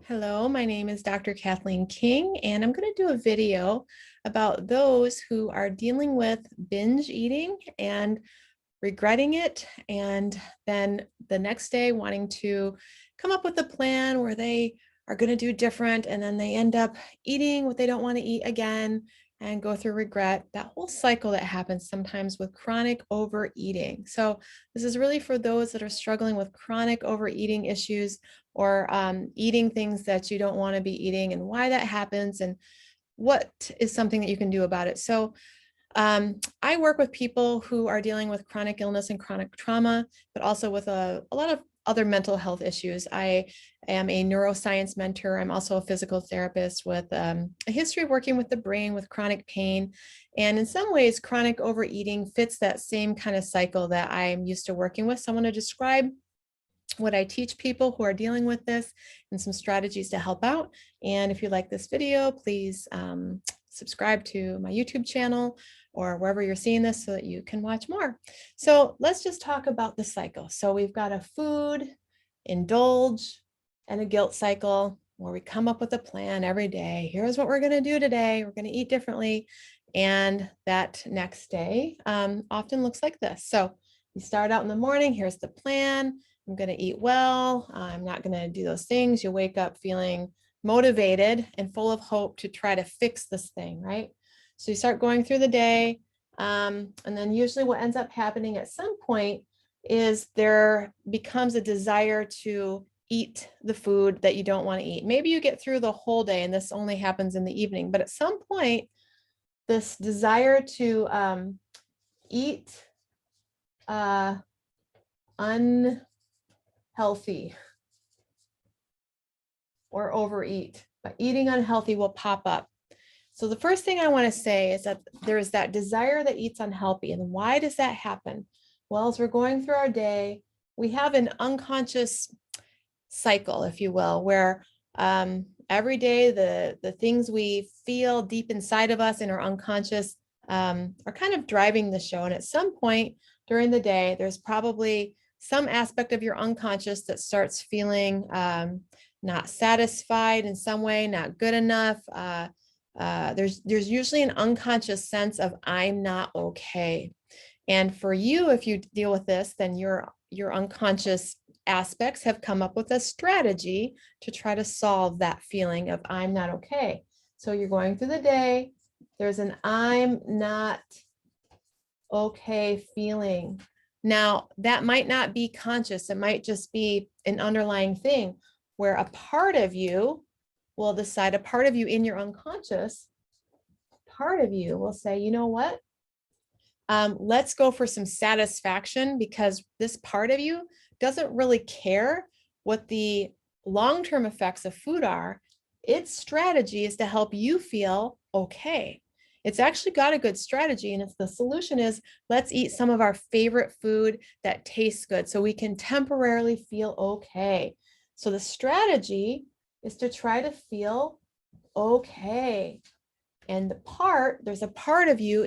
Hello, my name is Dr. Kathleen King, and I'm going to do a video about those who are dealing with binge eating and regretting it, and then the next day wanting to come up with a plan where they are going to do different, and then they end up eating what they don't want to eat again and go through regret. That whole cycle that happens sometimes with chronic overeating. So this is really for those that are struggling with chronic overeating issues or eating things that you don't want to be eating, and why that happens and what is something that you can do about it. So I work with people who are dealing with chronic illness and chronic trauma, but also with a lot of other mental health issues. I am a neuroscience mentor. I'm also a physical therapist with a history of working with the brain with chronic pain. And in some ways, chronic overeating fits that same kind of cycle that I'm used to working with. So I want to describe what I teach people who are dealing with this and some strategies to help out. And if you like this video, please subscribe to my YouTube channel or wherever you're seeing this so that you can watch more. So let's just talk about the cycle. So we've got a food, indulge, and a guilt cycle where we come up with a plan every day. Here's what we're going to do today. We're going to eat differently. And that next day often looks like this. So you start out in the morning. Here's the plan. I'm going to eat well. I'm not going to do those things. You wake up feeling motivated and full of hope to try to fix this thing, right? So you start going through the day. And then usually what ends up happening at some point is there becomes a desire to eat the food that you don't want to eat. Maybe you get through the whole day and this only happens in the evening, but at some point, this desire to eat unhealthy or overeat, but eating unhealthy will pop up. So the first thing I want to say is that there is that desire that eats unhealthy. And why does that happen? Well, as we're going through our day, we have an unconscious cycle, if you will, where every day the things we feel deep inside of us in our unconscious are kind of driving the show. And at some point during the day, there's probably some aspect of your unconscious that starts feeling not satisfied in some way, not good enough. There's usually an unconscious sense of I'm not okay. And for you, if you deal with this, then your unconscious aspects have come up with a strategy to try to solve that feeling of I'm not okay. So you're going through the day, there's an I'm not okay feeling. Now, that might not be conscious. It might just be an underlying thing where a part of you will decide, a part of you in your unconscious, part of you will say, you know what? Let's go for some satisfaction, because this part of you doesn't really care what the long-term effects of food are. Its strategy is to help you feel okay. It's actually got a good strategy, and it's the solution is let's eat some of our favorite food that tastes good so we can temporarily feel okay. So the strategy is to try to feel okay. And there's a part of you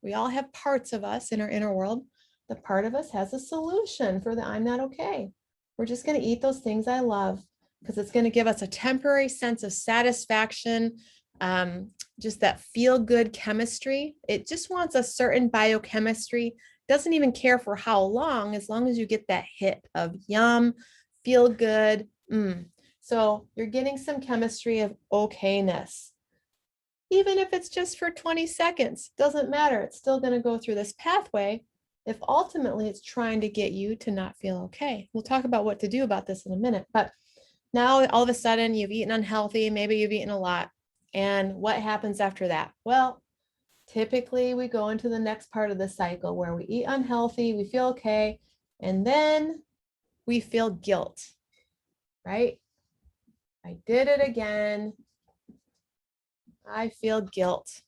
we all have parts of us in our inner world. The part of us has a solution for the I'm not okay. We're just going to eat those things I love because it's going to give us a temporary sense of satisfaction, just that feel good chemistry. It just wants a certain biochemistry, doesn't even care for how long, as long as you get that hit of yum, feel good. So you're getting some chemistry of okayness. Even if it's just for 20 seconds, doesn't matter. It's still going to go through this pathway if ultimately it's trying to get you to not feel okay. We'll talk about what to do about this in a minute. But now all of a sudden you've eaten unhealthy, maybe you've eaten a lot. And what happens after that? Well, typically we go into the next part of the cycle where we eat unhealthy, we feel okay, and then we feel guilt, right? I did it again. I feel guilt.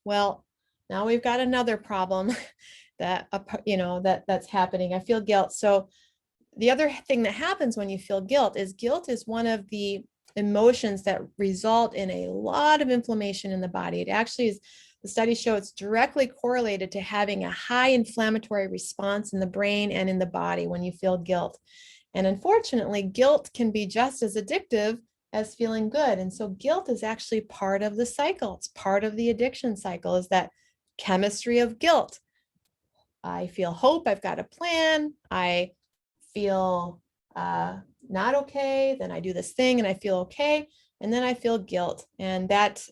Well, now we've got another problem that's happening. I feel guilt. So the other thing that happens when you feel guilt is one of the emotions that result in a lot of inflammation in the body. It actually is, the studies show it's directly correlated to having a high inflammatory response in the brain and in the body when you feel guilt. And unfortunately, guilt can be just as addictive as feeling good. And so guilt is actually part of the cycle. It's part of the addiction cycle, is that chemistry of guilt. I feel hope, I've got a plan, I feel not okay, then I do this thing and I feel okay, and then I feel guilt. And that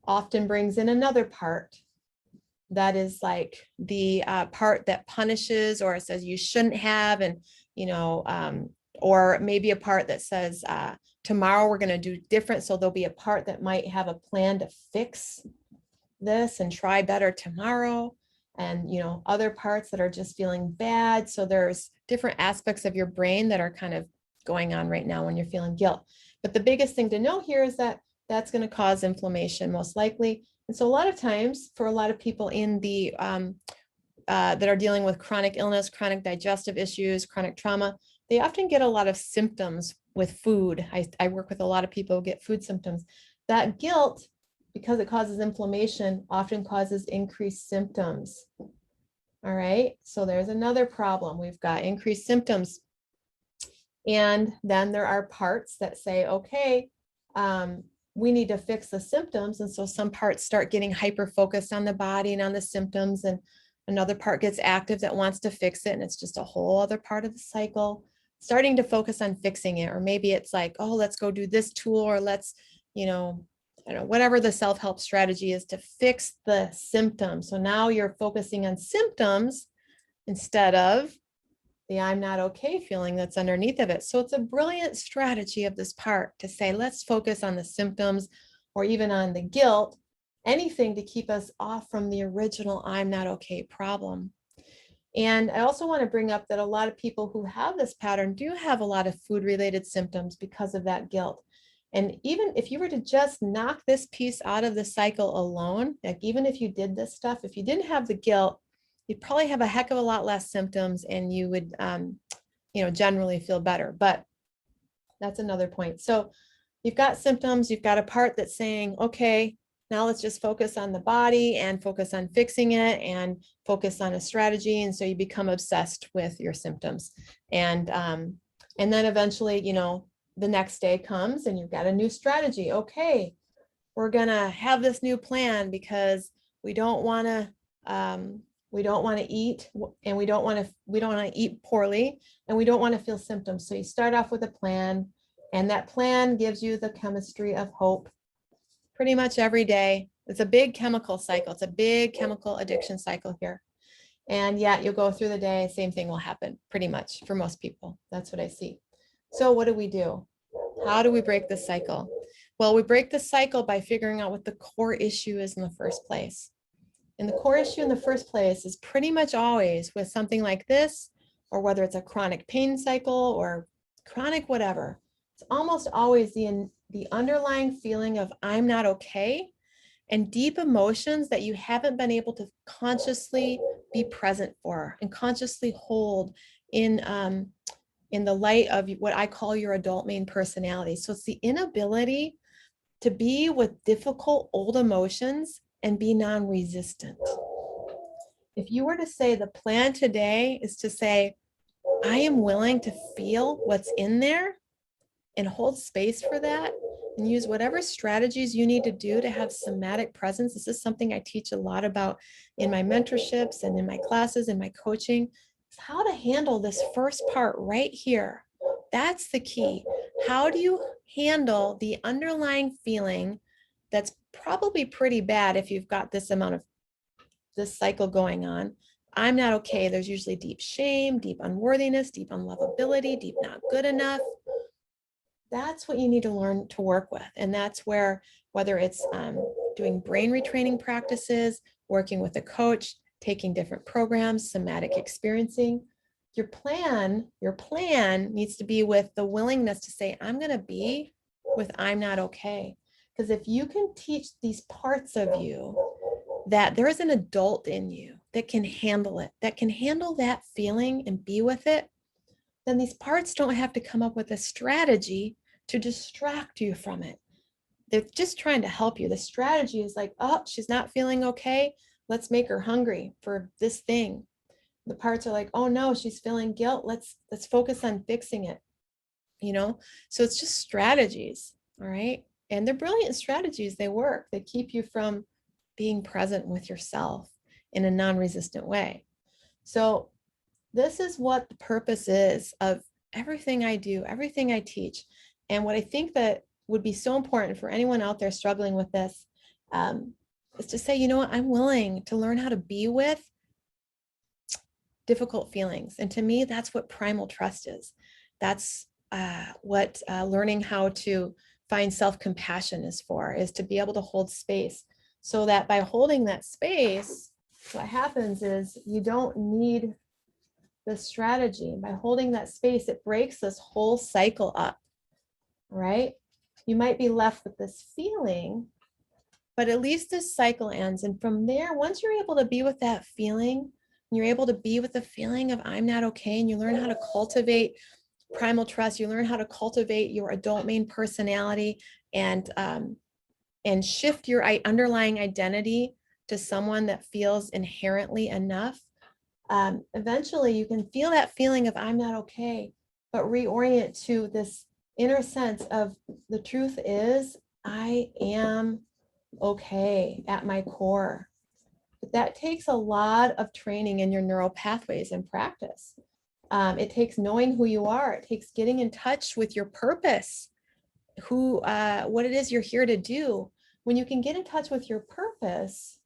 often brings in another part that is like the part that punishes or says you shouldn't have, and or maybe a part that says tomorrow we're going to do different. So there'll be a part that might have a plan to fix this and try better tomorrow, and other parts that are just feeling bad. So there's different aspects of your brain that are kind of going on right now when you're feeling guilt. But the biggest thing to know here is that that's going to cause inflammation most likely. And so a lot of times for a lot of people in the that are dealing with chronic illness, chronic digestive issues, chronic trauma, they often get a lot of symptoms with food. I work with a lot of people who get food symptoms. That guilt, because it causes inflammation, often causes increased symptoms. All right, so there's another problem. We've got increased symptoms. And then there are parts that say, okay, we need to fix the symptoms. And so some parts start getting hyper-focused on the body and on the symptoms, and another part gets active that wants to fix it. And it's just a whole other part of the cycle, starting to focus on fixing it. Or maybe it's like, oh, let's go do this tool, or let's, I don't know, whatever the self-help strategy is to fix the symptoms. So now you're focusing on symptoms instead of the I'm not okay feeling that's underneath of it. So it's a brilliant strategy of this part to say, let's focus on the symptoms or even on the guilt, anything to keep us off from the original I'm not okay problem. And I also want to bring up that a lot of people who have this pattern do have a lot of food-related symptoms because of that guilt. And even if you were to just knock this piece out of the cycle alone, like even if you did this stuff, if you didn't have the guilt, you'd probably have a heck of a lot less symptoms, and you would, generally feel better. But that's another point. So you've got symptoms, you've got a part that's saying, okay, now let's just focus on the body and focus on fixing it and focus on a strategy. And so you become obsessed with your symptoms. And then eventually, the next day comes and you've got a new strategy. Okay, we're gonna have this new plan because we don't want to eat, and we don't want to eat poorly, and we don't want to feel symptoms. So you start off with a plan, and that plan gives you the chemistry of hope pretty much every day. It's a big chemical cycle. It's a big chemical addiction cycle here. And yet you'll go through the day, same thing will happen pretty much for most people. That's what I see. So what do? How do we break this cycle? Well, we break the cycle by figuring out what the core issue is in the first place. And the core issue in the first place is pretty much always with something like this, or whether it's a chronic pain cycle or chronic whatever, it's almost always the underlying feeling of I'm not okay, and deep emotions that you haven't been able to consciously be present for and consciously hold in the light of what I call your adult main personality. So it's the inability to be with difficult old emotions and be non-resistant. If you were to say the plan today is to say, I am willing to feel what's in there and hold space for that, and use whatever strategies you need to do to have somatic presence. This is something I teach a lot about in my mentorships and in my classes and my coaching, is how to handle this first part right here. That's the key. How do you handle the underlying feeling that's probably pretty bad if you've got this amount of this cycle going on? I'm not okay. There's usually deep shame, deep unworthiness, deep unlovability, deep not good enough. That's what you need to learn to work with. And that's where, whether it's doing brain retraining practices, working with a coach, taking different programs, somatic experiencing, your plan needs to be with the willingness to say, I'm going to be with I'm not okay. Because if you can teach these parts of you that there is an adult in you that can handle it, that can handle that feeling and be with it, then these parts don't have to come up with a strategy to distract you from it. They're just trying to help you. The strategy is like, oh, she's not feeling okay. Let's make her hungry for this thing. the parts are like, oh no, she's feeling guilt. Let's focus on fixing it, you know? So it's just strategies, all right? And they're brilliant strategies. They work. They keep you from being present with yourself in a non-resistant way. So this is what the purpose is of everything I do, everything I teach. And what I think that would be so important for anyone out there struggling with this is to say, you know what, I'm willing to learn how to be with difficult feelings. And to me, that's what primal trust is. That's what learning how to find self-compassion is for, is to be able to hold space, so that by holding that space, what happens is you don't need the strategy. By holding that space, it breaks this whole cycle up, right? You might be left with this feeling, but at least this cycle ends. And from there, once you're able to be with that feeling, you're able to be with the feeling of I'm not okay, and you learn how to cultivate primal trust, you learn how to cultivate your adult main personality, and shift your underlying identity to someone that feels inherently enough. Eventually you can feel that feeling of I'm not okay, but reorient to this inner sense of the truth is I am okay at my core. But that takes a lot of training in your neural pathways and practice. It takes knowing who you are. It takes getting in touch with your purpose, what it is you're here to do. When you can get in touch with your purpose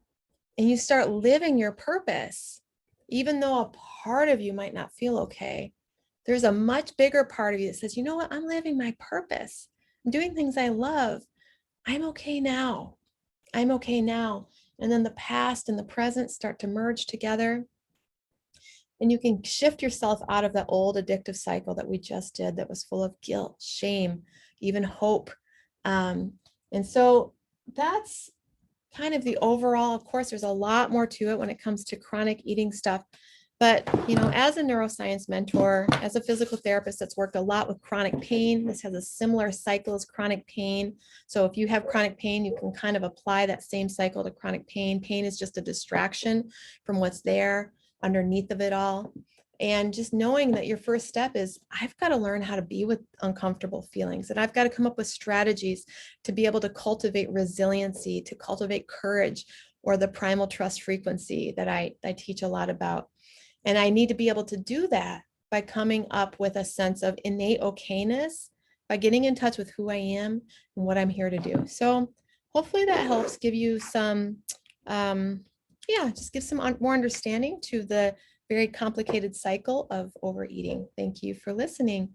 and you start living your purpose, even though a part of you might not feel okay, there's a much bigger part of you that says, you know what, I'm living my purpose. I'm doing things I love. I'm okay now. I'm okay now. And then the past and the present start to merge together. And you can shift yourself out of that old addictive cycle that we just did, that was full of guilt, shame, even hope. And so that's kind of the overall. Of course, there's a lot more to it when it comes to chronic eating stuff. But, you know, as a neuroscience mentor, as a physical therapist that's worked a lot with chronic pain, this has a similar cycle as chronic pain. So if you have chronic pain, you can kind of apply that same cycle to chronic pain. Pain is just a distraction from what's there underneath of it all. And just knowing that your first step is, I've got to learn how to be with uncomfortable feelings, and I've got to come up with strategies to be able to cultivate resiliency, to cultivate courage, or the primal trust frequency that I teach a lot about. And I need to be able to do that by coming up with a sense of innate okayness, by getting in touch with who I am and what I'm here to do. So hopefully that helps give you some, just give some more understanding to the very complicated cycle of overeating. Thank you for listening.